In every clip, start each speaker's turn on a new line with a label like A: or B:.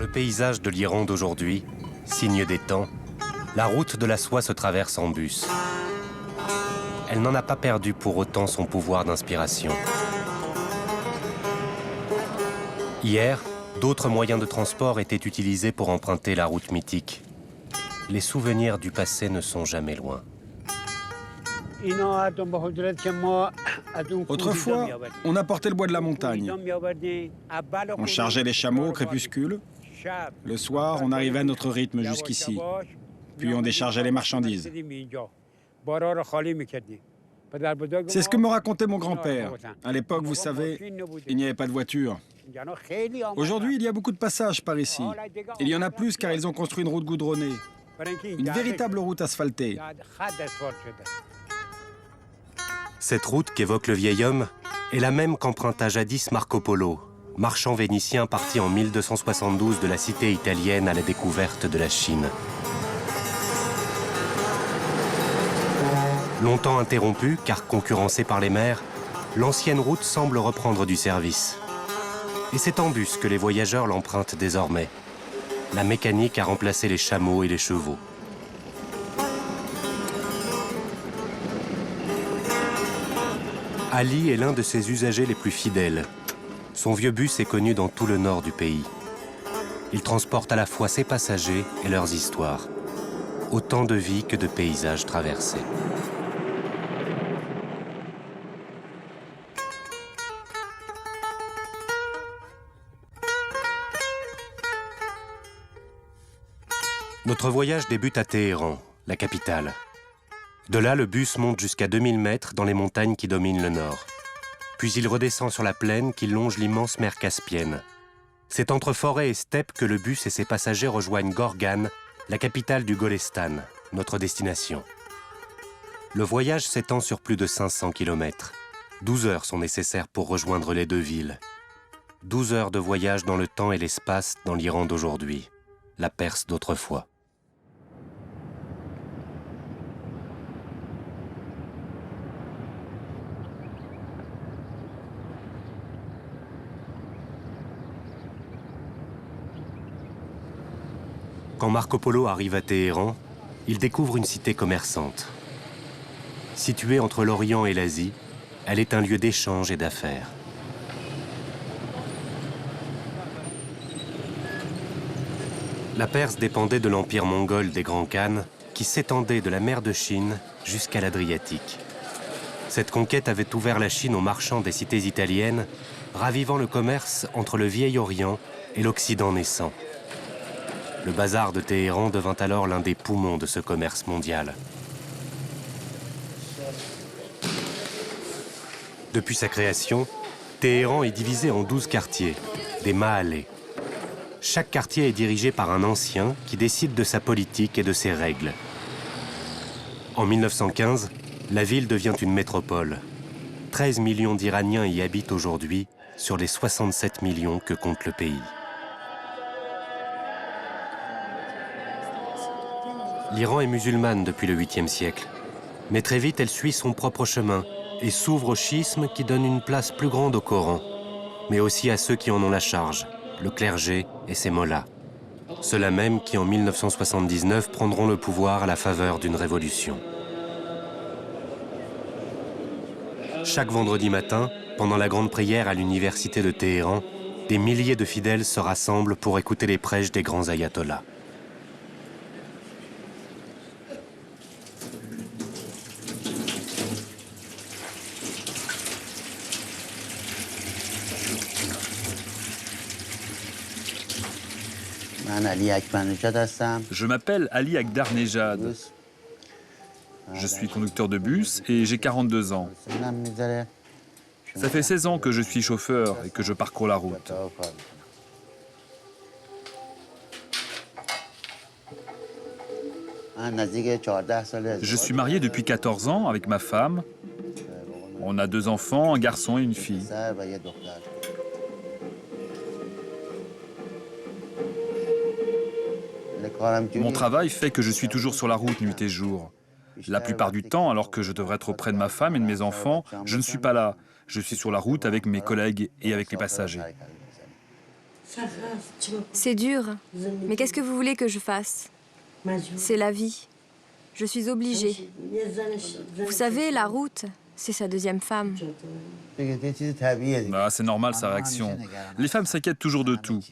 A: paysage de l'Iran d'aujourd'hui, signe des temps, la route de la soie se traverse en bus. Elle n'en a pas perdu pour autant son pouvoir d'inspiration. Hier, d'autres moyens de transport étaient utilisés pour emprunter la route mythique. Les souvenirs du passé ne sont jamais loin.
B: Autrefois, on apportait le bois de la montagne. On chargeait les chameaux au crépuscule. Le soir, on arrivait à notre rythme jusqu'ici. Puis on déchargeait les marchandises. C'est ce que me racontait mon grand-père. À l'époque, vous savez, il n'y avait pas de voiture. Aujourd'hui, il y a beaucoup de passages par ici. Il y en a plus car ils ont construit une route goudronnée. Une véritable route asphaltée.
A: Cette route qu'évoque le vieil homme est la même qu'emprunta jadis Marco Polo, marchand vénitien parti en 1272 de la cité italienne à la découverte de la Chine. Longtemps interrompue, car concurrencée par les mers, l'ancienne route semble reprendre du service. Et c'est en bus que les voyageurs l'empruntent désormais. La mécanique a remplacé les chameaux et les chevaux. Ali est l'un de ses usagers les plus fidèles. Son vieux bus est connu dans tout le nord du pays. Il transporte à la fois ses passagers et leurs histoires. Autant de vies que de paysages traversés. Notre voyage débute à Téhéran, la capitale. De là, le bus monte jusqu'à 2000 mètres dans les montagnes qui dominent le nord. Puis il redescend sur la plaine qui longe l'immense mer Caspienne. C'est entre forêt et steppe que le bus et ses passagers rejoignent Gorgan, la capitale du Golestan, notre destination. Le voyage s'étend sur plus de 500 km. 12 heures sont nécessaires pour rejoindre les deux villes. 12 heures de voyage dans le temps et l'espace dans l'Iran d'aujourd'hui, la Perse d'autrefois. Quand Marco Polo arrive à Téhéran, il découvre une cité commerçante. Située entre l'Orient et l'Asie, elle est un lieu d'échange et d'affaires. La Perse dépendait de l'empire mongol des Grands Khans, qui s'étendait de la mer de Chine jusqu'à l'Adriatique. Cette conquête avait ouvert la Chine aux marchands des cités italiennes, ravivant le commerce entre le Vieil Orient et l'Occident naissant. Le bazar de Téhéran devint alors l'un des poumons de ce commerce mondial. Depuis sa création, Téhéran est divisé en 12 quartiers, des mahallés. Chaque quartier est dirigé par un ancien qui décide de sa politique et de ses règles. En 1915, la ville devient une métropole. 13 millions d'Iraniens y habitent aujourd'hui, sur les 67 millions que compte le pays. L'Iran est musulmane depuis le 8e siècle. Mais très vite, elle suit son propre chemin et s'ouvre au schisme qui donne une place plus grande au Coran, mais aussi à ceux qui en ont la charge, le clergé et ses mollahs. Ceux-là même qui, en 1979, prendront le pouvoir à la faveur d'une révolution. Chaque vendredi matin, pendant la grande prière à l'université de Téhéran, des milliers de fidèles se rassemblent pour écouter les prêches des grands ayatollahs.
C: Je m'appelle Ali Akdarnejad. Je suis conducteur de bus et j'ai 42 ans. Ça fait 16 ans que je suis chauffeur et que je parcours la route. Je suis marié depuis 14 ans avec ma femme. On a 2 enfants, un garçon et une fille. Mon travail fait que je suis toujours sur la route nuit et jour. La plupart du temps, alors que je devrais être auprès de ma femme et de mes enfants, je ne suis pas là. Je suis sur la route avec mes collègues et avec les passagers.
D: C'est dur, mais qu'est-ce que vous voulez que je fasse? C'est la vie. Je suis obligée. Vous savez, la route, c'est sa deuxième femme.
C: Ah, c'est normal sa réaction. Les femmes s'inquiètent toujours de tout.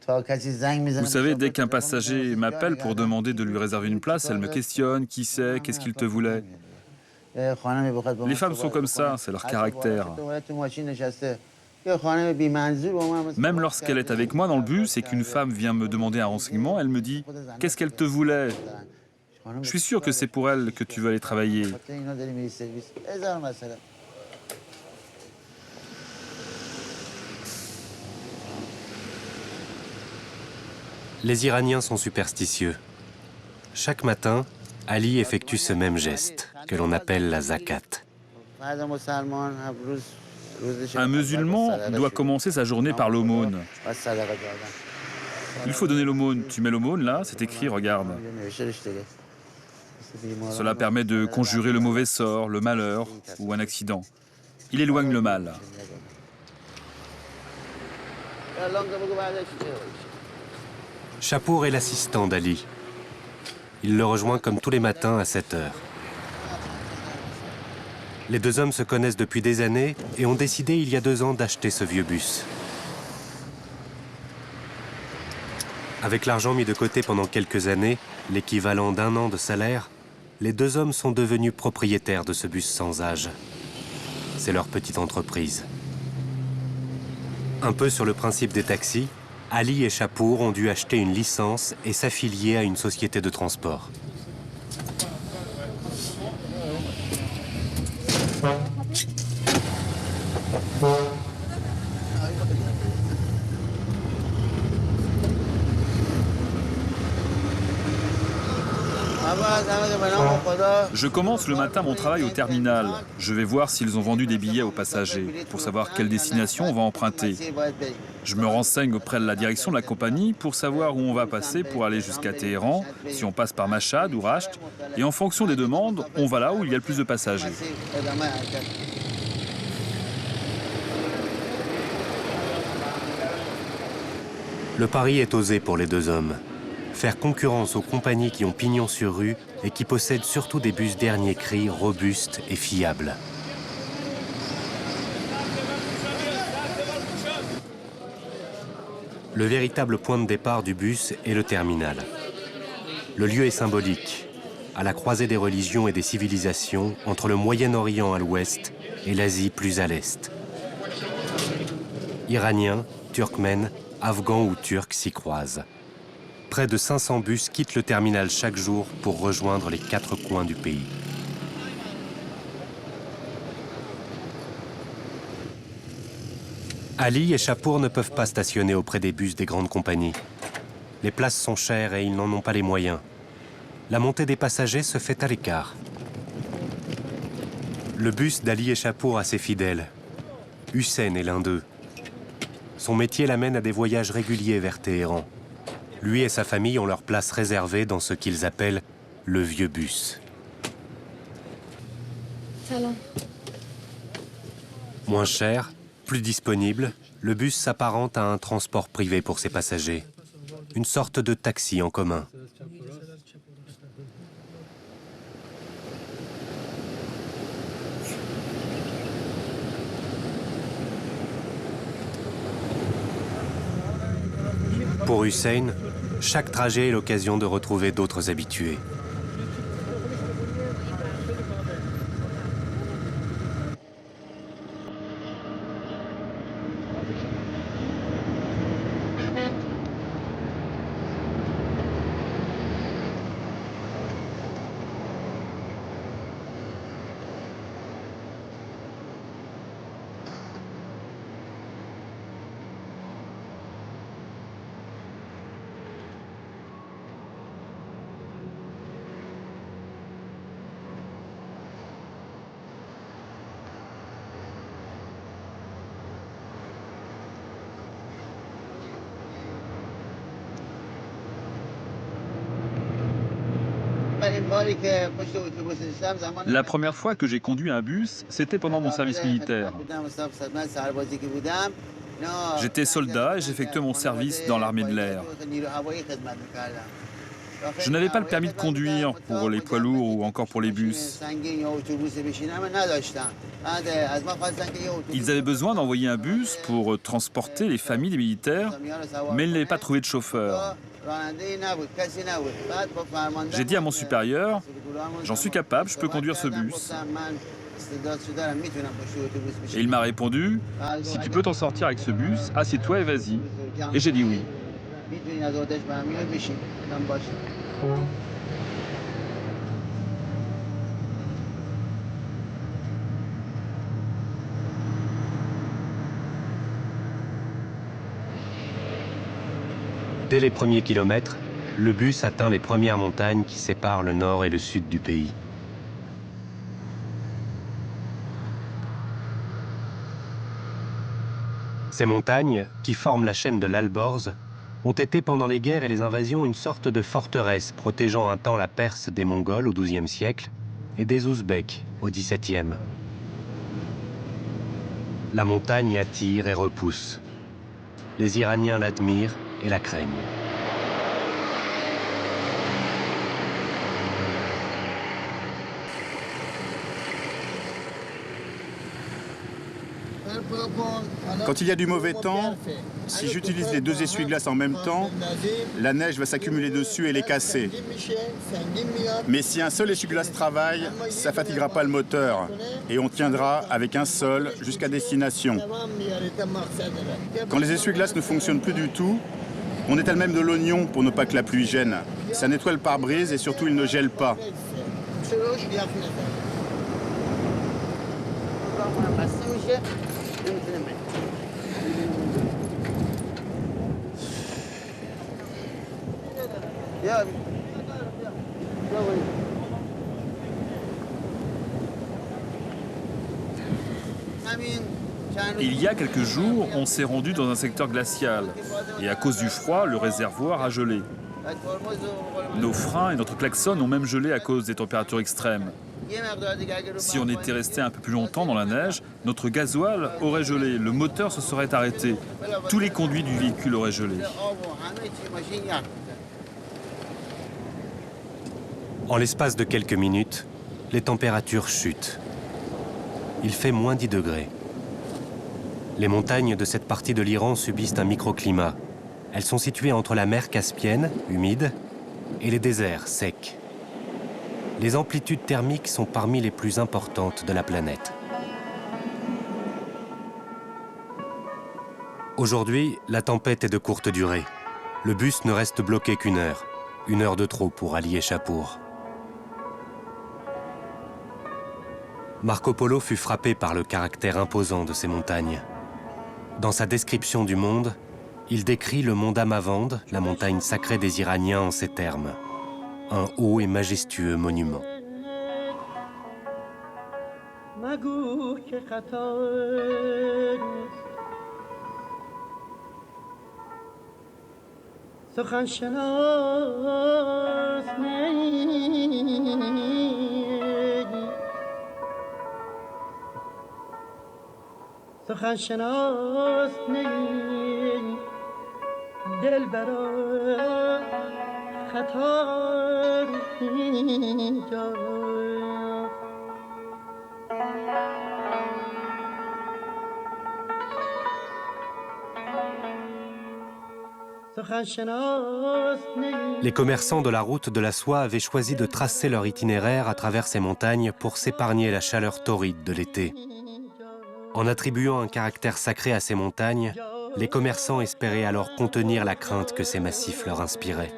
C: Vous savez, dès qu'un passager m'appelle pour demander de lui réserver une place, elle me questionne, qui c'est, qu'est-ce qu'il te voulait. Les femmes sont comme ça, c'est leur caractère. Même lorsqu'elle est avec moi dans le bus et qu'une femme vient me demander un renseignement, elle me dit « Qu'est-ce qu'elle te voulait ?» Je suis sûr que c'est pour elle que tu veux aller travailler.
A: Les Iraniens sont superstitieux. Chaque matin, Ali effectue ce même geste, que l'on appelle la zakat.
C: Un musulman doit commencer sa journée par l'aumône. Il faut donner l'aumône. Tu mets l'aumône là, c'est écrit, regarde. Cela permet de conjurer le mauvais sort, le malheur ou un accident. Il éloigne le mal.
A: Chapour est l'assistant d'Ali. Il le rejoint comme tous les matins à 7 heures. Les deux hommes se connaissent depuis des années et ont décidé il y a 2 ans d'acheter ce vieux bus. Avec l'argent mis de côté pendant quelques années, l'équivalent d'1 an de salaire, les deux hommes sont devenus propriétaires de ce bus sans âge. C'est leur petite entreprise. Un peu sur le principe des taxis, Ali et Chapour ont dû acheter une licence et s'affilier à une société de transport.
C: Je commence le matin mon travail au terminal. Je vais voir s'ils ont vendu des billets aux passagers, pour savoir quelle destination on va emprunter. Je me renseigne auprès de la direction de la compagnie pour savoir où on va passer pour aller jusqu'à Téhéran, si on passe par Machhad ou Rasht, et en fonction des demandes, on va là où il y a le plus de passagers.
A: Le pari est osé pour les deux hommes. Faire concurrence aux compagnies qui ont pignon sur rue et qui possèdent surtout des bus dernier cri robustes et fiables. Le véritable point de départ du bus est le terminal. Le lieu est symbolique, à la croisée des religions et des civilisations entre le Moyen-Orient à l'ouest et l'Asie plus à l'est. Iraniens, Turkmènes, Afghans ou Turcs s'y croisent. Près de 500 bus quittent le terminal chaque jour pour rejoindre les 4 coins du pays. Ali et Chapour ne peuvent pas stationner auprès des bus des grandes compagnies. Les places sont chères et ils n'en ont pas les moyens. La montée des passagers se fait à l'écart. Le bus d'Ali et Chapour a ses fidèles. Hussein est l'un d'eux. Son métier l'amène à des voyages réguliers vers Téhéran. Lui et sa famille ont leur place réservée dans ce qu'ils appellent le vieux bus.
D: Salam.
A: Moins cher, plus disponible, le bus s'apparente à un transport privé pour ses passagers. Une sorte de taxi en commun. Pour Hussein, chaque trajet est l'occasion de retrouver d'autres habitués.
C: La première fois que j'ai conduit un bus, c'était pendant mon service militaire. J'étais soldat et j'effectuais mon service dans l'armée de l'air. Je n'avais pas le permis de conduire pour les poids lourds ou encore pour les bus. Ils avaient besoin d'envoyer un bus pour transporter les familles des militaires, mais ils n'avaient pas trouvé de chauffeur. J'ai dit à mon supérieur, j'en suis capable, je peux conduire ce bus. Et il m'a répondu, si tu peux t'en sortir avec ce bus, assieds-toi et vas-y. Et j'ai dit oui.
A: Dès les premiers kilomètres, le bus atteint les premières montagnes qui séparent le nord et le sud du pays. Ces montagnes, qui forment la chaîne de l'Alborz, ont été pendant les guerres et les invasions une sorte de forteresse protégeant un temps la Perse des Mongols au XIIe siècle et des Ouzbeks au XVIIe. La montagne attire et repousse. Les Iraniens l'admirent et la craignent.
E: Quand il y a du mauvais temps, si j'utilise les deux essuie-glaces en même temps, la neige va s'accumuler dessus et les casser. Mais si un seul essuie-glace travaille, ça ne fatiguera pas le moteur et on tiendra avec un seul jusqu'à destination. Quand les essuie-glaces ne fonctionnent plus du tout, on étale même de l'oignon pour ne pas que la pluie gêne. Ça nettoie le pare-brise et surtout il ne gèle pas.
C: Il y a quelques jours, on s'est rendu dans un secteur glacial. Et à cause du froid, le réservoir a gelé. Nos freins et notre klaxon ont même gelé à cause des températures extrêmes. Si on était resté un peu plus longtemps dans la neige, notre gasoil aurait gelé, le moteur se serait arrêté. Tous les conduits du véhicule auraient gelé.
A: En l'espace de quelques minutes, les températures chutent. Il fait moins 10 degrés. Les montagnes de cette partie de l'Iran subissent un microclimat. Elles sont situées entre la mer Caspienne, humide, et les déserts, secs. Les amplitudes thermiques sont parmi les plus importantes de la planète. Aujourd'hui, la tempête est de courte durée. Le bus ne reste bloqué qu'une heure de trop pour allier Shahpour. Marco Polo fut frappé par le caractère imposant de ces montagnes. Dans sa description du monde, il décrit le mont Damavand, la montagne sacrée des Iraniens, en ces termes. Un haut et majestueux monument. Les commerçants de la route de la soie avaient choisi de tracer leur itinéraire à travers ces montagnes pour s'épargner la chaleur torride de l'été. En attribuant un caractère sacré à ces montagnes, les commerçants espéraient alors contenir la crainte que ces massifs leur inspiraient.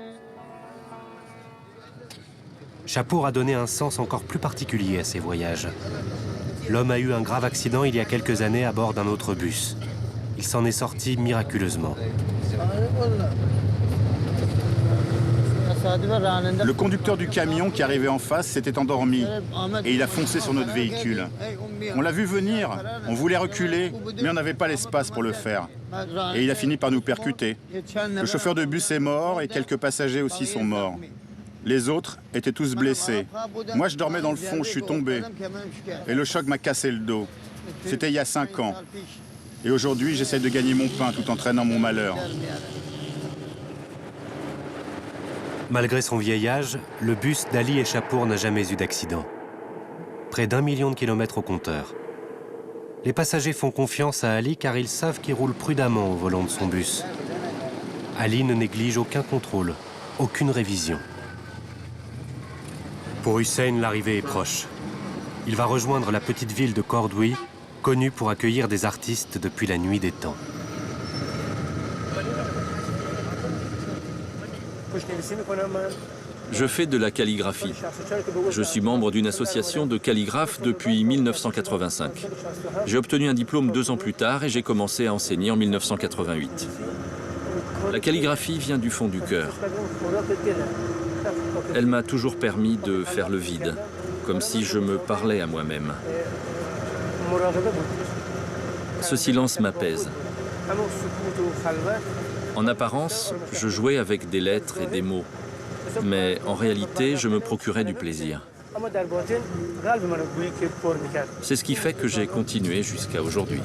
A: Shahpour a donné un sens encore plus particulier à ces voyages. L'homme a eu un grave accident il y a quelques années à bord d'un autre bus. Il s'en est sorti miraculeusement.
E: Le conducteur du camion qui arrivait en face s'était endormi et il a foncé sur notre véhicule. On l'a vu venir, on voulait reculer, mais on n'avait pas l'espace pour le faire. Et il a fini par nous percuter. Le chauffeur de bus est mort et quelques passagers aussi sont morts. Les autres étaient tous blessés. Moi, je dormais dans le fond, je suis tombé. Et le choc m'a cassé le dos. C'était il y a 5 ans. Et aujourd'hui, j'essaie de gagner mon pain tout en traînant mon malheur.
A: Malgré son vieil âge, le bus d'Ali Echapour n'a jamais eu d'accident. Près d'1 million de kilomètres au compteur. Les passagers font confiance à Ali car ils savent qu'il roule prudemment au volant de son bus. Ali ne néglige aucun contrôle, aucune révision. Pour Hussein, l'arrivée est proche. Il va rejoindre la petite ville de Cordoue, connue pour accueillir des artistes depuis la nuit des temps.
F: Je fais de la calligraphie. Je suis membre d'une association de calligraphes depuis 1985. J'ai obtenu un diplôme 2 ans plus tard et j'ai commencé à enseigner en 1988. La calligraphie vient du fond du cœur. Elle m'a toujours permis de faire le vide, comme si je me parlais à moi-même. Ce silence m'apaise. En apparence, je jouais avec des lettres et des mots, mais en réalité, je me procurais du plaisir. C'est ce qui fait que j'ai continué jusqu'à aujourd'hui.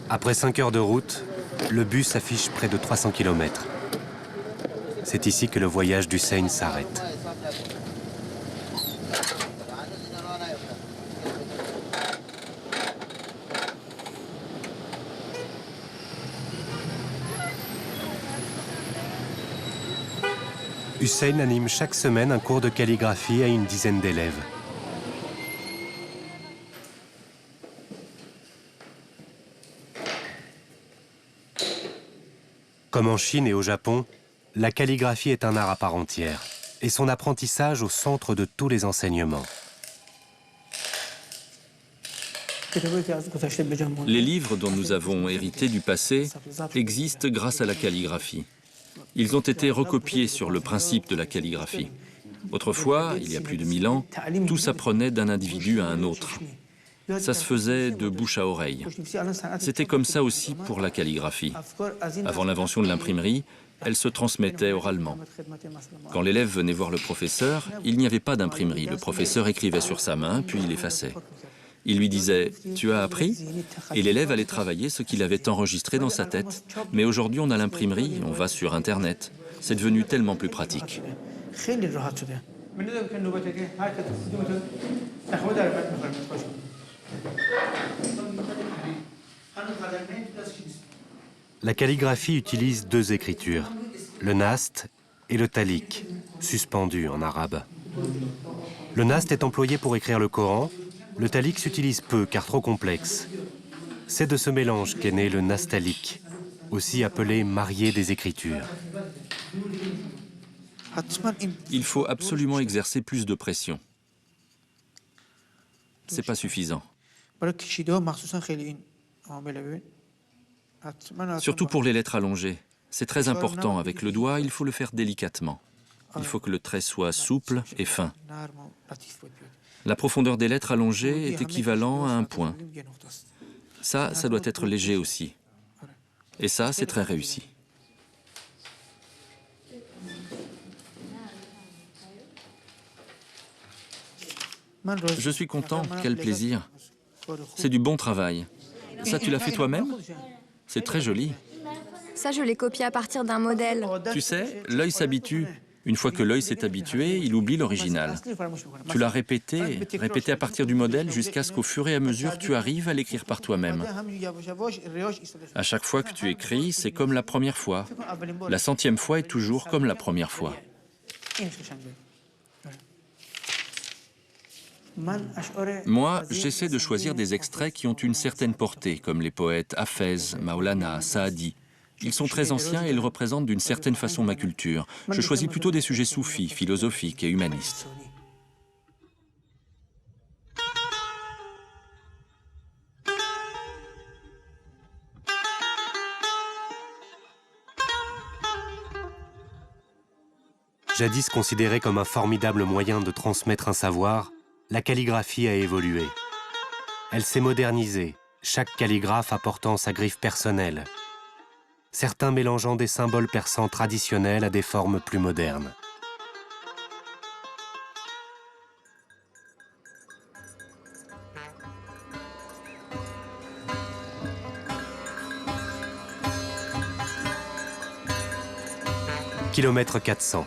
A: Après 5 heures de route, le bus affiche près de 300 km. C'est ici que le voyage d'Hussein s'arrête. Hussein anime chaque semaine un cours de calligraphie à une dizaine d'élèves. Comme en Chine et au Japon, la calligraphie est un art à part entière et son apprentissage au centre de tous les enseignements.
F: Les livres dont nous avons hérité du passé existent grâce à la calligraphie. Ils ont été recopiés sur le principe de la calligraphie. Autrefois, il y a plus de 1000 ans, tout s'apprenait d'un individu à un autre. Ça se faisait de bouche à oreille. C'était comme ça aussi pour la calligraphie. Avant l'invention de l'imprimerie, elle se transmettait oralement. Quand l'élève venait voir le professeur, il n'y avait pas d'imprimerie. Le professeur écrivait sur sa main, puis il effaçait. Il lui disait « Tu as appris ?» et l'élève allait travailler ce qu'il avait enregistré dans sa tête. Mais aujourd'hui, on a l'imprimerie, on va sur Internet. C'est devenu tellement plus pratique.
A: La calligraphie utilise 2 écritures, le nast et le talik, suspendu en arabe. Le nast est employé pour écrire le Coran. Le talik s'utilise peu car trop complexe. C'est de ce mélange qu'est né le nastaliq, aussi appelé marié des écritures.
F: Il faut absolument exercer plus de pression. C'est pas suffisant. Surtout pour les lettres allongées. C'est très important. Avec le doigt, il faut le faire délicatement. Il faut que le trait soit souple et fin. La profondeur des lettres allongées est équivalent à un point. Ça doit être léger aussi. Et ça, c'est très réussi. Je suis content, quel plaisir. C'est du bon travail. Ça, tu l'as fait toi-même? C'est très joli.
D: Ça, je l'ai copié à partir d'un modèle.
F: Tu sais, l'œil s'habitue. Une fois que l'œil s'est habitué, il oublie l'original. Tu l'as répété à partir du modèle jusqu'à ce qu'au fur et à mesure, tu arrives à l'écrire par toi-même. À chaque fois que tu écris, c'est comme la première fois. La 100e fois est toujours comme la première fois. Moi, j'essaie de choisir des extraits qui ont une certaine portée, comme les poètes Hafez, Maulana, Saadi. Ils sont très anciens et ils représentent d'une certaine façon ma culture. Je choisis plutôt des sujets soufis, philosophiques et humanistes.
A: Jadis considérée comme un formidable moyen de transmettre un savoir, la calligraphie a évolué. Elle s'est modernisée, chaque calligraphe apportant sa griffe personnelle, certains mélangeant des symboles persans traditionnels à des formes plus modernes. Kilomètre 400.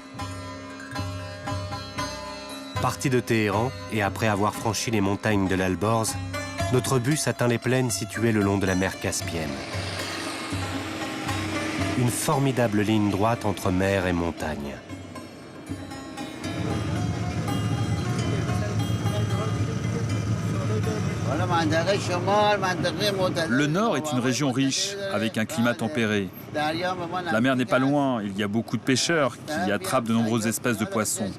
A: Parti de Téhéran, et après avoir franchi les montagnes de l'Alborz, notre bus atteint les plaines situées le long de la mer Caspienne. Une formidable ligne droite entre mer et montagne.
C: Le nord est une région riche, avec un climat tempéré. La mer n'est pas loin, il y a beaucoup de pêcheurs qui attrapent de nombreuses espèces de poissons.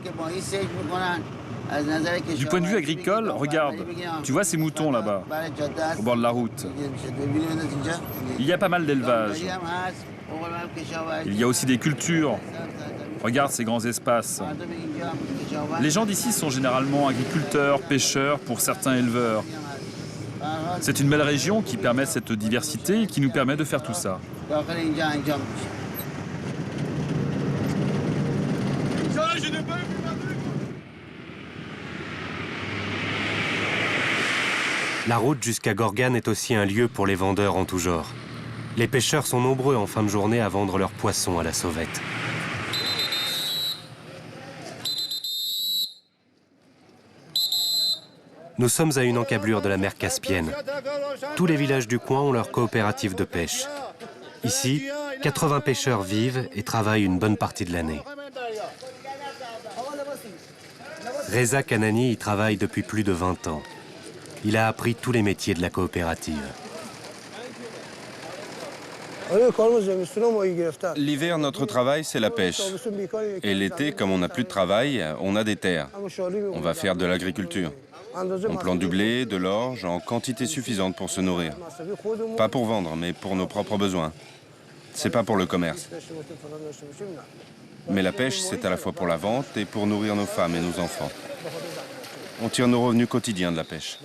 C: Du point de vue agricole, regarde, tu vois ces moutons là-bas, au bord de la route. Il y a pas mal d'élevage. Il y a aussi des cultures. Regarde ces grands espaces. Les gens d'ici sont généralement agriculteurs, pêcheurs, pour certains éleveurs. C'est une belle région qui permet cette diversité et qui nous permet de faire tout ça.
A: La route jusqu'à Gorgane est aussi un lieu pour les vendeurs en tout genre. Les pêcheurs sont nombreux en fin de journée à vendre leurs poissons à la sauvette. Nous sommes à une encablure de la mer Caspienne. Tous les villages du coin ont leur coopérative de pêche. Ici, 80 pêcheurs vivent et travaillent une bonne partie de l'année. Reza Kanani y travaille depuis plus de 20 ans. Il a appris tous les métiers de la coopérative.
G: L'hiver, notre travail, c'est la pêche. Et l'été, comme on n'a plus de travail, on a des terres. On va faire de l'agriculture. On plante du blé, de l'orge, en quantité suffisante pour se nourrir. Pas pour vendre, mais pour nos propres besoins. C'est pas pour le commerce. Mais la pêche, c'est à la fois pour la vente et pour nourrir nos femmes et nos enfants. On tire nos revenus quotidiens de la pêche.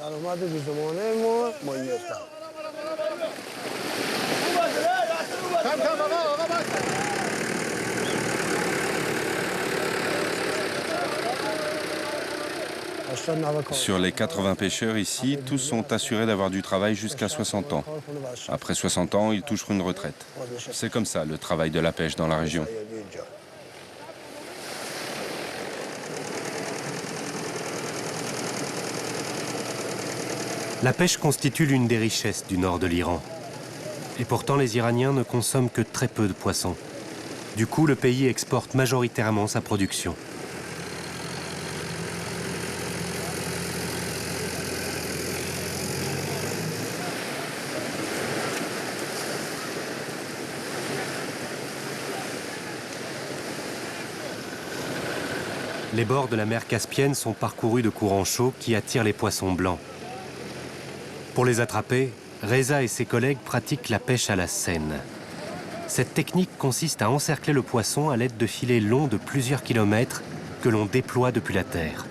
G: Sur les 80 pêcheurs ici, tous sont assurés d'avoir du travail jusqu'à 60 ans. Après 60 ans, ils toucheront une retraite. C'est comme ça, le travail de la pêche dans la région.
A: La pêche constitue l'une des richesses du nord de l'Iran. Et pourtant, les Iraniens ne consomment que très peu de poissons. Du coup, le pays exporte majoritairement sa production. Les bords de la mer Caspienne sont parcourus de courants chauds qui attirent les poissons blancs. Pour les attraper, Reza et ses collègues pratiquent la pêche à la senne. Cette technique consiste à encercler le poisson à l'aide de filets longs de plusieurs kilomètres que l'on déploie depuis la terre.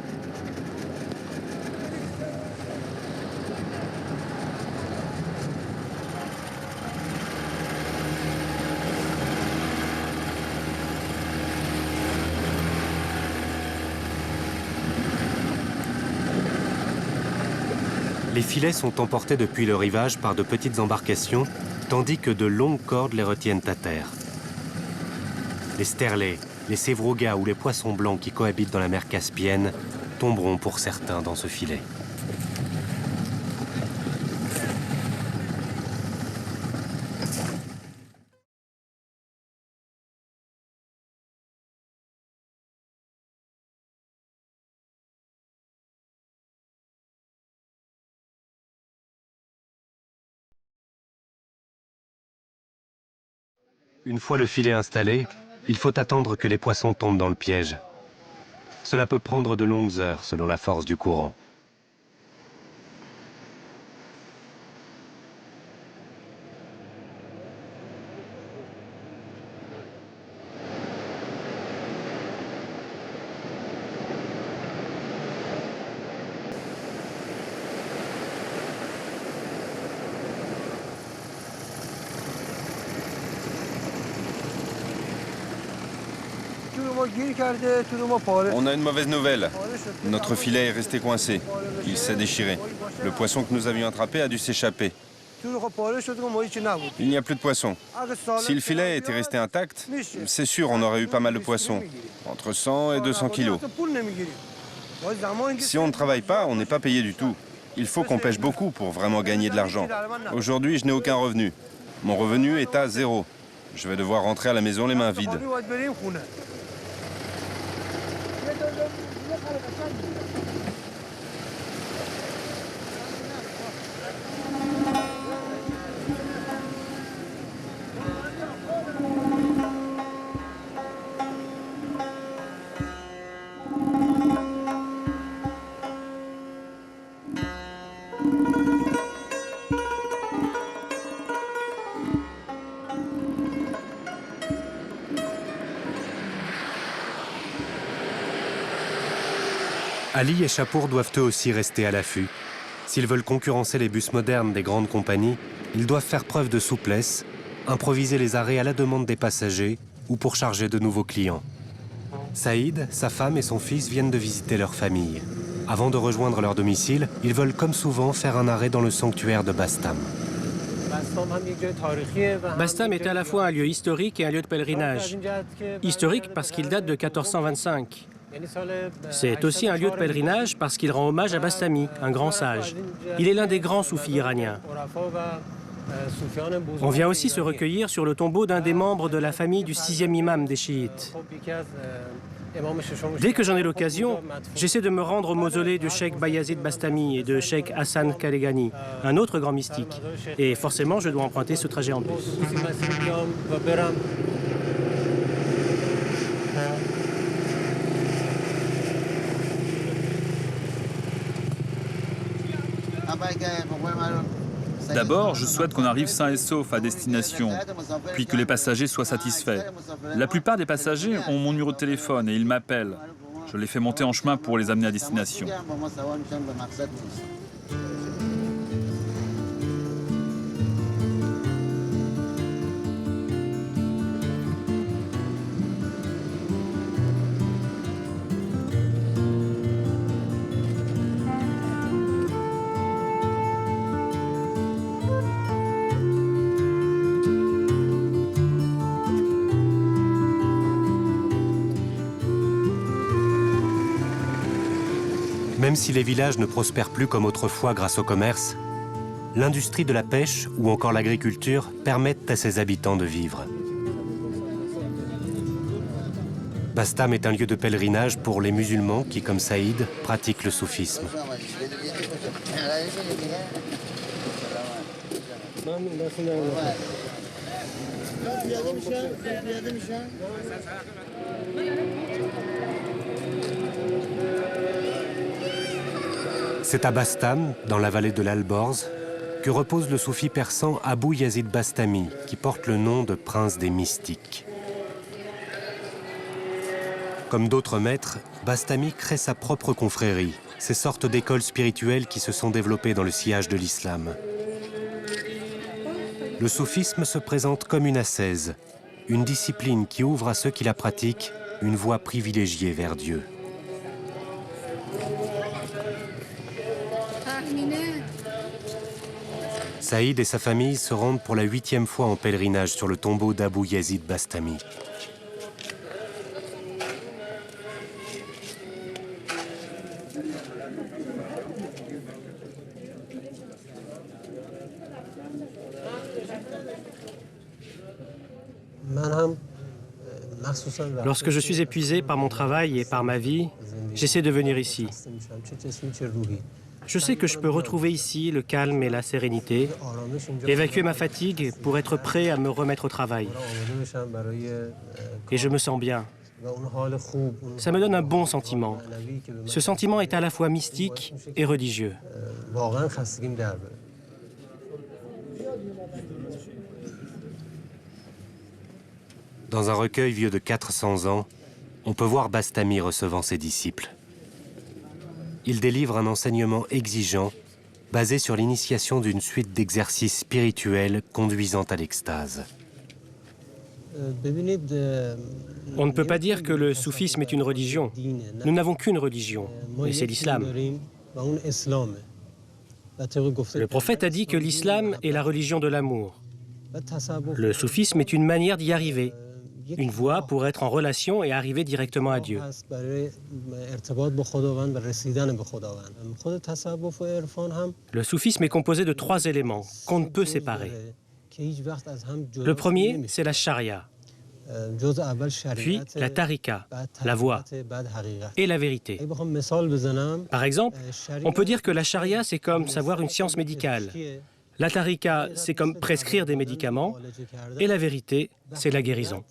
A: Les filets sont emportés depuis le rivage par de petites embarcations, tandis que de longues cordes les retiennent à terre. Les sterlets, les sévrogas ou les poissons blancs qui cohabitent dans la mer Caspienne tomberont pour certains dans ce filet. Une fois le filet installé, il faut attendre que les poissons tombent dans le piège. Cela peut prendre de longues heures selon la force du courant.
G: On a une mauvaise nouvelle. Notre filet est resté coincé. Il s'est déchiré. Le poisson que nous avions attrapé a dû s'échapper. Il n'y a plus de poissons. Si le filet était resté intact, c'est sûr on aurait eu pas mal de poissons, entre 100 et 200 kilos. Si on ne travaille pas, on n'est pas payé du tout. Il faut qu'on pêche beaucoup pour vraiment gagner de l'argent. Aujourd'hui, je n'ai aucun revenu. Mon revenu est à 0. Je vais devoir rentrer à la maison les mains vides.
A: Ali et Chapour doivent eux aussi rester à l'affût. S'ils veulent concurrencer les bus modernes des grandes compagnies, ils doivent faire preuve de souplesse, improviser les arrêts à la demande des passagers ou pour charger de nouveaux clients. Saïd, sa femme et son fils viennent de visiter leur famille. Avant de rejoindre leur domicile, ils veulent comme souvent faire un arrêt dans le sanctuaire de Bastam.
H: Bastam est à la fois un lieu historique et un lieu de pèlerinage. Historique parce qu'il date de 1425. C'est aussi un lieu de pèlerinage parce qu'il rend hommage à Bastami, un grand sage. Il est l'un des grands soufis iraniens. On vient aussi se recueillir sur le tombeau d'un des membres de la famille du 6e imam des chiites. Dès que j'en ai l'occasion, j'essaie de me rendre au mausolée du cheikh Bayazid Bastami et de cheikh Hassan Kaleghani, un autre grand mystique. Et forcément, je dois emprunter ce trajet en bus.
C: D'abord, je souhaite qu'on arrive sain et sauf à destination, puis que les passagers soient satisfaits. La plupart des passagers ont mon numéro de téléphone et ils m'appellent. Je les fais monter en chemin pour les amener à destination.
A: Même si les villages ne prospèrent plus comme autrefois grâce au commerce, l'industrie de la pêche ou encore l'agriculture permettent à ses habitants de vivre. Bastam est un lieu de pèlerinage pour les musulmans qui, comme Saïd, pratiquent le soufisme. C'est à Bastam, dans la vallée de l'Alborz, que repose le soufi persan Abou Yazid Bastami, qui porte le nom de prince des mystiques. Comme d'autres maîtres, Bastami crée sa propre confrérie, ces sortes d'écoles spirituelles qui se sont développées dans le sillage de l'islam. Le soufisme se présente comme une ascèse, une discipline qui ouvre à ceux qui la pratiquent une voie privilégiée vers Dieu. Saïd et sa famille se rendent pour la 8e fois en pèlerinage sur le tombeau d'Abou Yazid Bastami.
H: Lorsque je suis épuisé par mon travail et par ma vie, j'essaie de venir ici. Je sais que je peux retrouver ici le calme et la sérénité, évacuer ma fatigue pour être prêt à me remettre au travail. Et je me sens bien. Ça me donne un bon sentiment. Ce sentiment est à la fois mystique et religieux.
A: Dans un recueil vieux de 400 ans, on peut voir Bastami recevant ses disciples. Il délivre un enseignement exigeant, basé sur l'initiation d'une suite d'exercices spirituels conduisant à l'extase.
H: On ne peut pas dire que le soufisme est une religion. Nous n'avons qu'une religion, et c'est l'islam. Le prophète a dit que l'islam est la religion de l'amour. Le soufisme est une manière d'y arriver, une voie pour être en relation et arriver directement à Dieu. Le soufisme est composé de 3 éléments qu'on ne peut séparer. Le premier, c'est la charia, puis la tariqa, la voie, et la vérité. Par exemple, on peut dire que la charia, c'est comme savoir une science médicale. La tariqa, c'est comme prescrire des médicaments, et la vérité, c'est la guérison.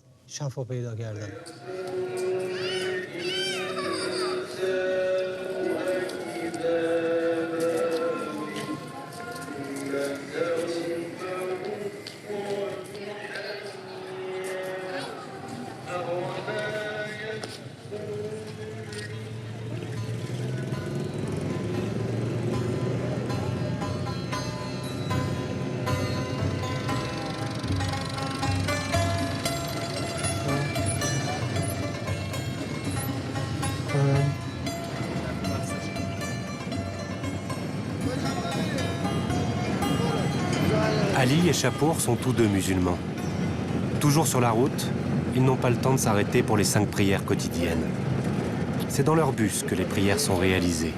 A: Ali et Chapour sont tous deux musulmans. Toujours sur la route, ils n'ont pas le temps de s'arrêter pour les 5 prières quotidiennes. C'est dans leur bus que les prières sont réalisées.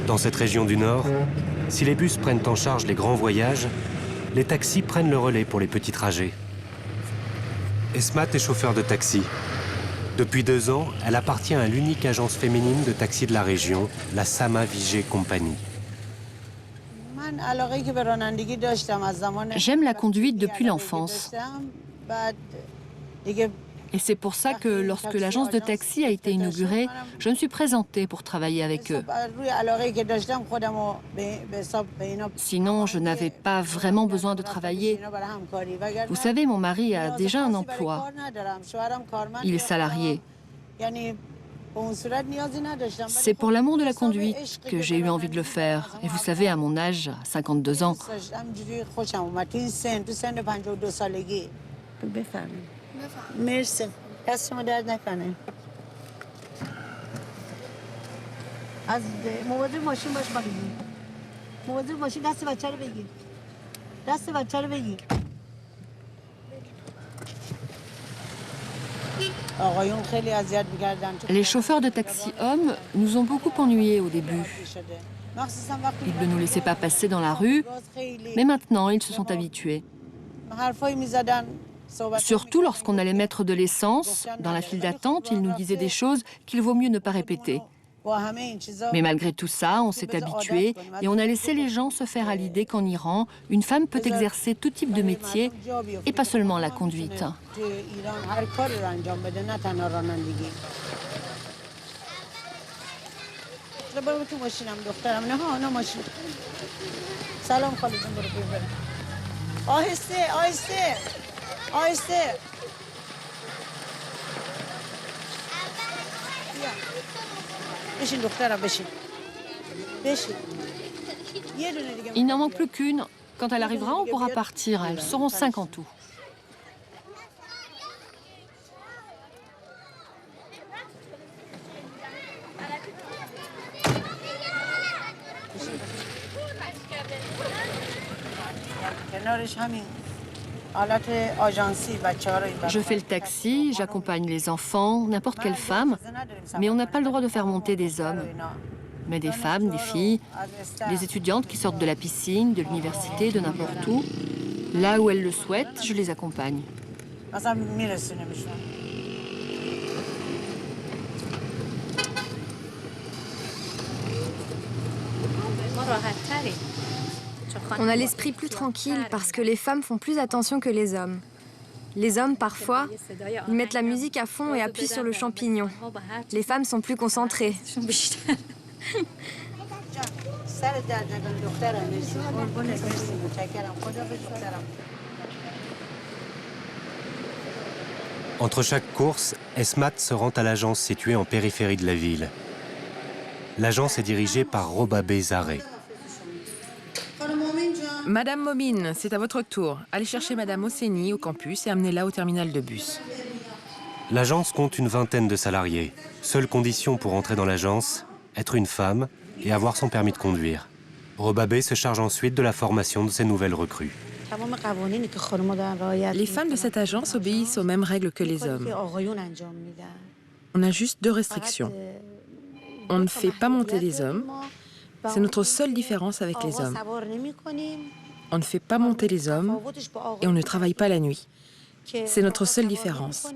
A: Dans cette région du Nord, si les bus prennent en charge les grands voyages, les taxis prennent le relais pour les petits trajets. Esmat est chauffeur de taxi. Depuis 2 ans, elle appartient à l'unique agence féminine de taxi de la région, la Sama Vigé Compagnie.
I: J'aime la conduite depuis l'enfance. Et c'est pour ça que lorsque l'agence de taxi a été inaugurée, je me suis présentée pour travailler avec eux. Sinon, je n'avais pas vraiment besoin de travailler. Vous savez, mon mari a déjà un emploi. Il est salarié. C'est pour l'amour de la conduite que j'ai eu envie de le faire. Et vous savez, à mon âge, à 52 ans,
J: مرسی دست شما درد نکنه از مواظب ماشین باش بگیر مواظب ماشین دست بچه رو بگیر دست بچه رو بگیر
I: Les chauffeurs de taxi hommes nous ont beaucoup ennuyés au début. Ils ne nous laissaient pas passer dans la rue, mais maintenant ils se sont habitués. Surtout lorsqu'on allait mettre de l'essence, dans la file d'attente, ils nous disaient des choses qu'il vaut mieux ne pas répéter. Mais malgré tout ça, on s'est habitué et on a laissé les gens se faire à l'idée qu'en Iran, une femme peut exercer tout type de métier et pas seulement la conduite. Il n'en manque plus qu'une. Quand elle arrivera, on pourra partir. Elles seront 5 en tout. Je fais le taxi, j'accompagne les enfants, n'importe quelle femme, mais on n'a pas le droit de faire monter des hommes. Mais des femmes, des filles, des étudiantes qui sortent de la piscine, de l'université, de n'importe où, là où elles le souhaitent, je les accompagne.
D: On a l'esprit plus tranquille parce que les femmes font plus attention que les hommes. Les hommes, parfois, ils mettent la musique à fond et appuient sur le champignon. Les femmes sont plus concentrées.
A: Entre chaque course, Esmat se rend à l'agence située en périphérie de la ville. L'agence est dirigée par Robabé Zaré.
K: Madame Momine, c'est à votre tour. Allez chercher Madame Hosseini au campus et amenez-la au terminal de bus.
A: L'agence compte une vingtaine de salariés. Seule condition pour entrer dans l'agence, être une femme et avoir son permis de conduire. Robabé se charge ensuite de la formation de ces nouvelles recrues.
K: Les femmes de cette agence obéissent aux mêmes règles que les hommes. On a juste 2 restrictions. On ne fait pas monter les hommes. C'est notre seule différence avec les hommes. On ne fait pas monter les hommes et on ne travaille pas la nuit. C'est notre seule différence.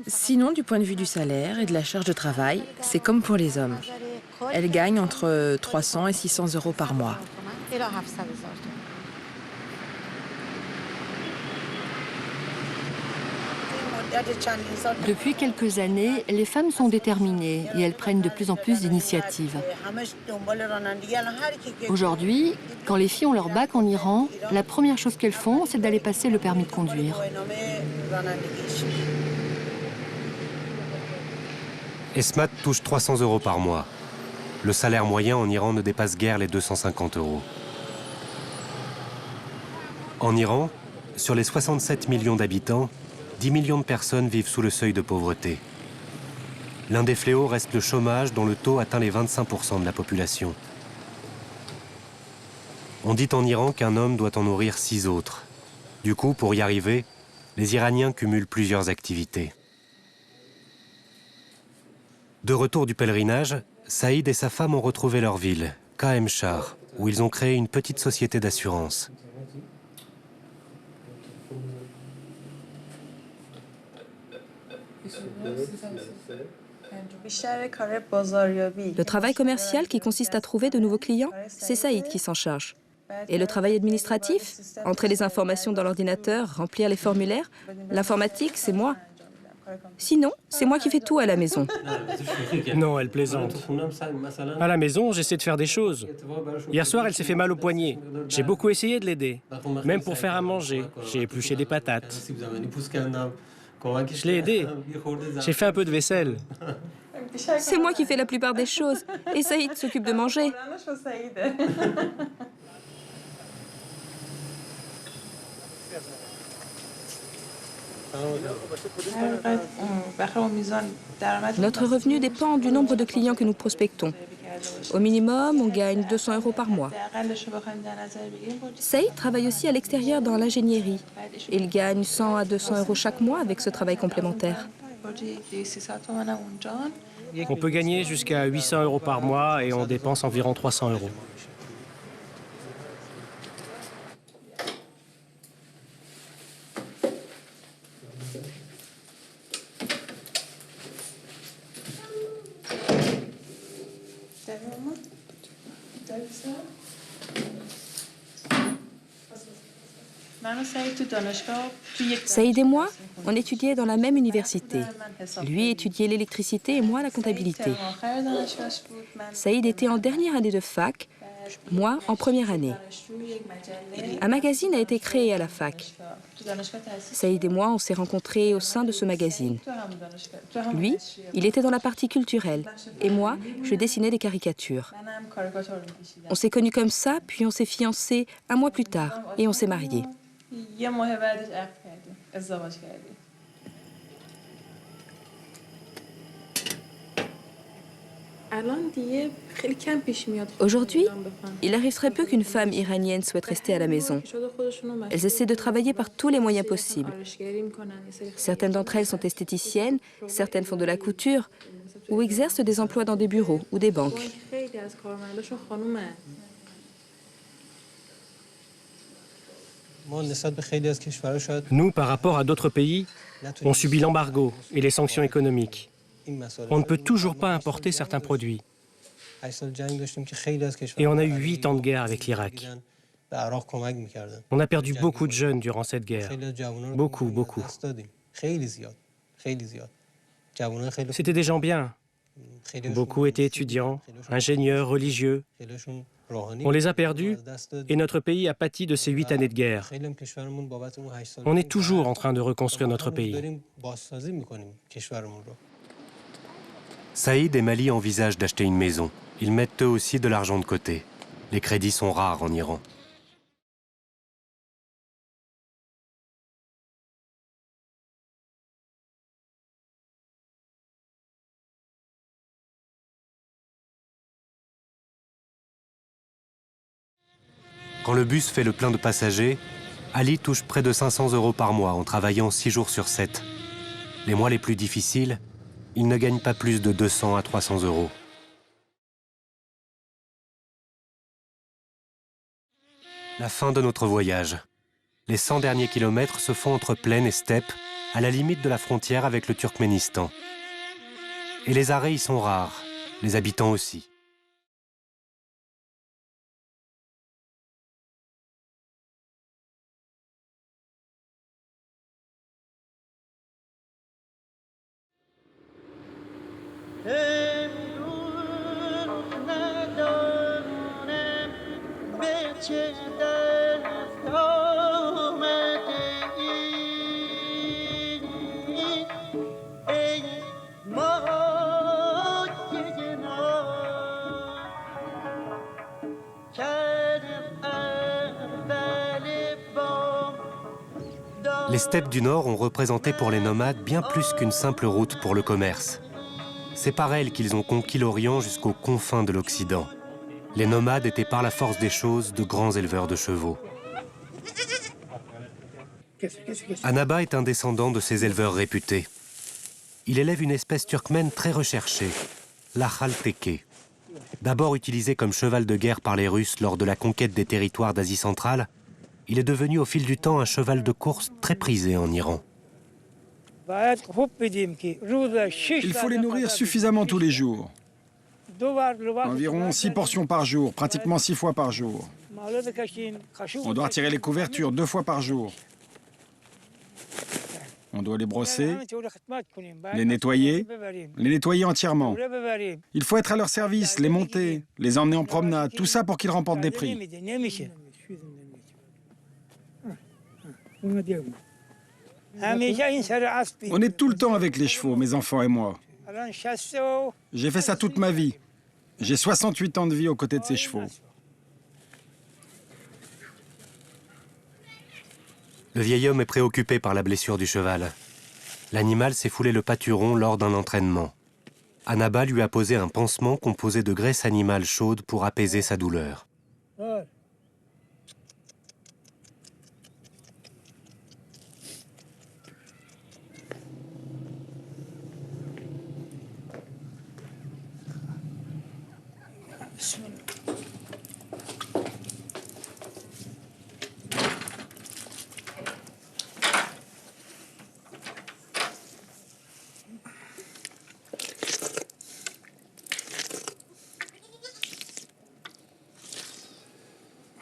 K: Sinon, du point de vue du salaire et de la charge de travail, c'est comme pour les hommes. Elles gagnent entre 300 et 600 euros par mois.
I: Depuis quelques années, les femmes sont déterminées et elles prennent de plus en plus d'initiatives. Aujourd'hui, quand les filles ont leur bac en Iran, la première chose qu'elles font, c'est d'aller passer le permis de conduire.
A: Esmat touche 300 euros par mois. Le salaire moyen en Iran ne dépasse guère les 250 euros. En Iran, sur les 67 millions d'habitants, 10 millions de personnes vivent sous le seuil de pauvreté. L'un des fléaux reste le chômage, dont le taux atteint les 25% de la population. On dit en Iran qu'un homme doit en nourrir 6 autres. Du coup, pour y arriver, les Iraniens cumulent plusieurs activités. De retour du pèlerinage, Saïd et sa femme ont retrouvé leur ville, KM Shar, où ils ont créé une petite société d'assurance.
L: Le travail commercial qui consiste à trouver de nouveaux clients, c'est Saïd qui s'en charge. Et le travail administratif, entrer les informations dans l'ordinateur, remplir les formulaires, l'informatique, c'est moi. Sinon, c'est moi qui fais tout à la maison.
H: Non, elle plaisante. À la maison, j'essaie de faire des choses. Hier soir, elle s'est fait mal au poignet. J'ai beaucoup essayé de l'aider. Même pour faire à manger, j'ai épluché des patates. Je l'ai aidée. J'ai fait un peu de vaisselle.
L: C'est moi qui fais la plupart des choses. Et Saïd s'occupe de manger. Notre revenu dépend du nombre de clients que nous prospectons. Au minimum, on gagne 200 euros par mois. Saïd travaille aussi à l'extérieur dans l'ingénierie. Il gagne 100 à 200 euros chaque mois avec ce travail complémentaire.
H: On peut gagner jusqu'à 800 euros par mois et on dépense environ 300 euros.
L: Saïd et moi, on étudiait dans la même université. Lui étudiait l'électricité et moi la comptabilité. Saïd était en dernière année de fac, moi en première année. Un magazine a été créé à la fac. Saïd et moi, on s'est rencontrés au sein de ce magazine. Lui, il était dans la partie culturelle et moi, je dessinais des caricatures. On s'est connus comme ça, puis on s'est fiancés un mois plus tard et on s'est mariés. Aujourd'hui, il arrive très peu qu'une femme iranienne souhaite rester à la maison. Elles essaient de travailler par tous les moyens possibles. Certaines d'entre elles sont esthéticiennes, certaines font de la couture ou exercent des emplois dans des bureaux ou des banques.
H: Nous, par rapport à d'autres pays, on subit l'embargo et les sanctions économiques. On ne peut toujours pas importer certains produits. Et on a eu 8 ans de guerre avec l'Irak. On a perdu beaucoup de jeunes durant cette guerre. Beaucoup, beaucoup. C'était des gens bien. Beaucoup étaient étudiants, ingénieurs, religieux. On les a perdus et notre pays a pâti de ces 8 années de guerre. On est toujours en train de reconstruire notre pays.
A: Saïd et Mali envisagent d'acheter une maison. Ils mettent eux aussi de l'argent de côté. Les crédits sont rares en Iran. Quand le bus fait le plein de passagers, Ali touche près de 500 € par mois en travaillant 6 jours sur 7. Les mois les plus difficiles, il ne gagne pas plus de 200 à 300 €. La fin de notre voyage. Les 100 derniers kilomètres se font entre plaine et steppe, à la limite de la frontière avec le Turkménistan. Et les arrêts y sont rares, les habitants aussi. Les steppes du Nord ont représenté pour les nomades bien plus qu'une simple route pour le commerce. C'est par elles qu'ils ont conquis l'Orient jusqu'aux confins de l'Occident. Les nomades étaient par la force des choses de grands éleveurs de chevaux. Annaba est un descendant de ces éleveurs réputés. Il élève une espèce turkmène très recherchée, l'Akhalteke. D'abord utilisé comme cheval de guerre par les Russes lors de la conquête des territoires d'Asie centrale, il est devenu au fil du temps un cheval de course très prisé en Iran.
B: Il faut les nourrir suffisamment tous les jours. Environ 6 portions par jour, pratiquement 6 fois par jour. On doit retirer les couvertures 2 fois par jour. On doit les brosser, les nettoyer entièrement. Il faut être à leur service, les monter, les emmener en promenade, tout ça pour qu'ils remportent des prix. On est tout le temps avec les chevaux, mes enfants et moi. J'ai fait ça toute ma vie. J'ai 68 ans de vie aux côtés de ces chevaux.
A: Le vieil homme est préoccupé par la blessure du cheval. L'animal s'est foulé le pâturon lors d'un entraînement. Annaba lui a posé un pansement composé de graisse animale chaude pour apaiser sa douleur.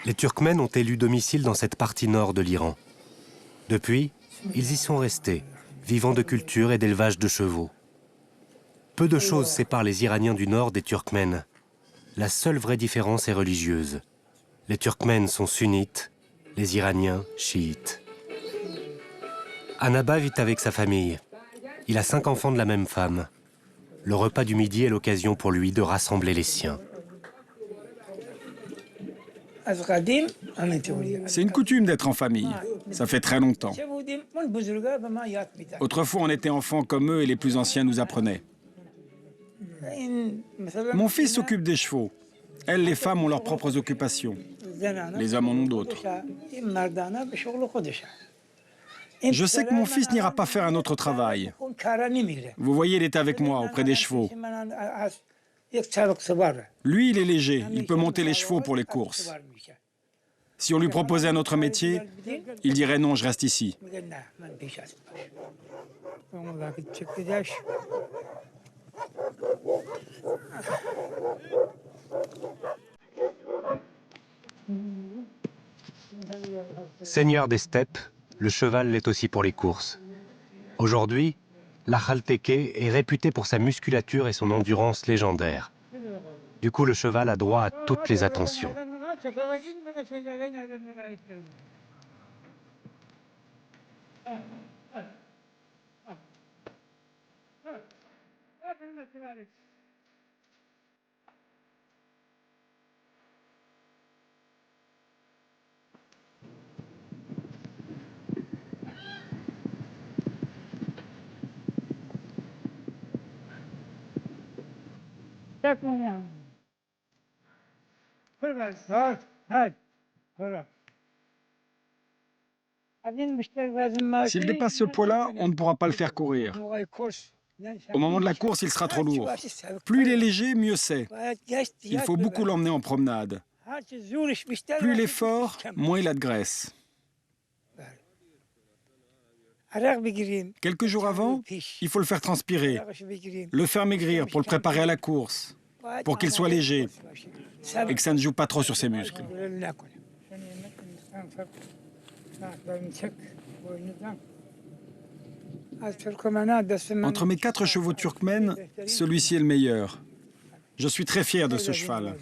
A: Les Turkmènes ont élu domicile dans cette partie nord de l'Iran. Depuis, ils y sont restés, vivant de culture et d'élevage de chevaux. Peu de choses séparent les Iraniens du nord des Turkmènes. La seule vraie différence est religieuse. Les Turkmènes sont sunnites, les Iraniens chiites. Annaba vit avec sa famille. Il a 5 enfants de la même femme. Le repas du midi est l'occasion pour lui de rassembler les siens.
B: C'est une coutume d'être en famille. Ça fait très longtemps. Autrefois, on était enfants comme eux et les plus anciens nous apprenaient. Mon fils s'occupe des chevaux. Elles, les femmes, ont leurs propres occupations. Les hommes en ont d'autres. Je sais que mon fils n'ira pas faire un autre travail. Vous voyez, il est avec moi, auprès des chevaux. Lui, il est léger. Il peut monter les chevaux pour les courses. Si on lui proposait un autre métier, il dirait non, je reste ici.
A: Seigneur des steppes, le cheval l'est aussi pour les courses. Aujourd'hui, l'Akhalteke est réputé pour sa musculature et son endurance légendaire. Du coup, le cheval a droit à toutes les attentions.
B: S'il dépasse ce poids-là, on ne pourra pas le faire courir. Au moment de la course, il sera trop lourd. Plus il est léger, mieux c'est. Il faut beaucoup l'emmener en promenade. Plus il est fort, moins il a de graisse. Quelques jours avant, il faut le faire transpirer, le faire maigrir pour le préparer à la course, pour qu'il soit léger et que ça ne joue pas trop sur ses muscles. Entre mes 4 chevaux turkmènes, celui-ci est le meilleur. Je suis très fier de ce cheval.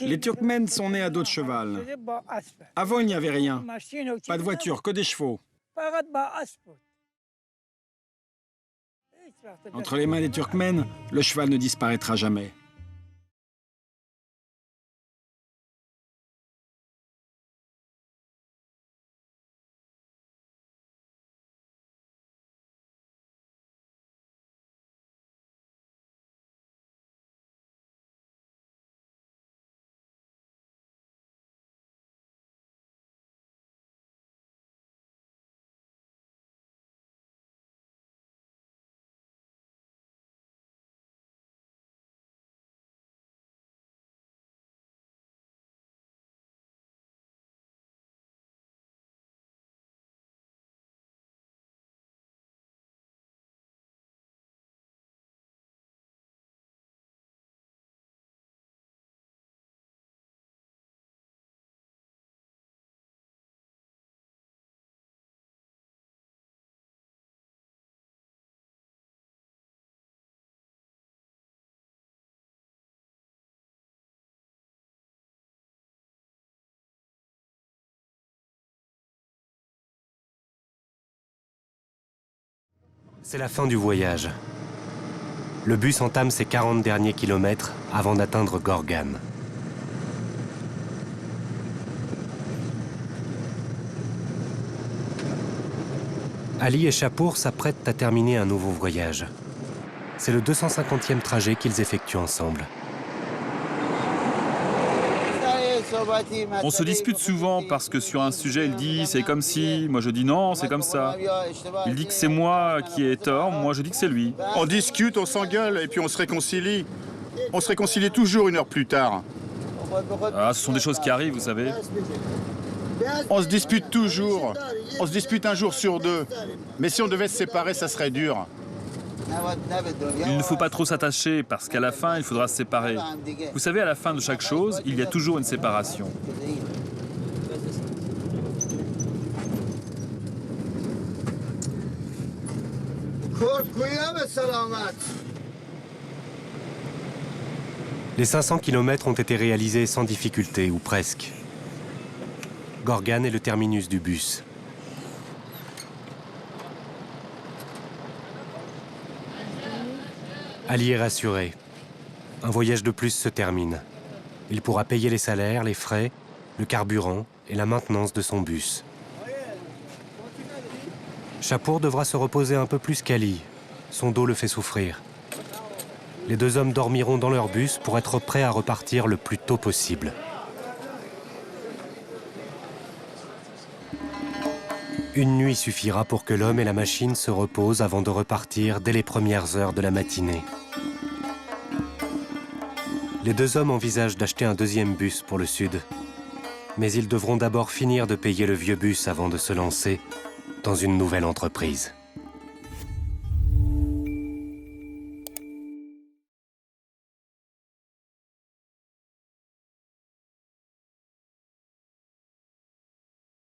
B: Les Turkmènes sont nés à dos de cheval. Avant, il n'y avait rien. Pas de voiture, que des chevaux. Entre les mains des Turkmènes, le cheval ne disparaîtra jamais.
A: C'est la fin du voyage. Le bus entame ses 40 derniers kilomètres avant d'atteindre Gorgan. Ali et Shapur s'apprêtent à terminer un nouveau voyage. C'est le 250e trajet qu'ils effectuent ensemble.
C: On se dispute souvent parce que sur un sujet, il dit « c'est comme si », moi je dis « non, c'est comme ça ». Il dit que c'est moi qui ai tort, moi je dis que c'est lui.
E: On discute, on s'engueule et puis on se réconcilie. On se réconcilie toujours 1 heure plus tard.
C: Ah, ce sont des choses qui arrivent, vous savez.
E: On se dispute toujours. On se dispute 1 jour sur 2. Mais si on devait se séparer, ça serait dur.
C: Il ne faut pas trop s'attacher parce qu'à la fin, il faudra se séparer. Vous savez, à la fin de chaque chose, il y a toujours une séparation.
A: Les 500 km ont été réalisés sans difficulté, ou presque. Gorgan est le terminus du bus. Ali est rassuré. Un voyage de plus se termine. Il pourra payer les salaires, les frais, le carburant et la maintenance de son bus. Shapur devra se reposer un peu plus qu'Ali. Son dos le fait souffrir. Les 2 hommes dormiront dans leur bus pour être prêts à repartir le plus tôt possible. Une nuit suffira pour que l'homme et la machine se reposent avant de repartir dès les premières heures de la matinée. Les 2 hommes envisagent d'acheter un 2e bus pour le sud. Mais ils devront d'abord finir de payer le vieux bus avant de se lancer dans une nouvelle entreprise.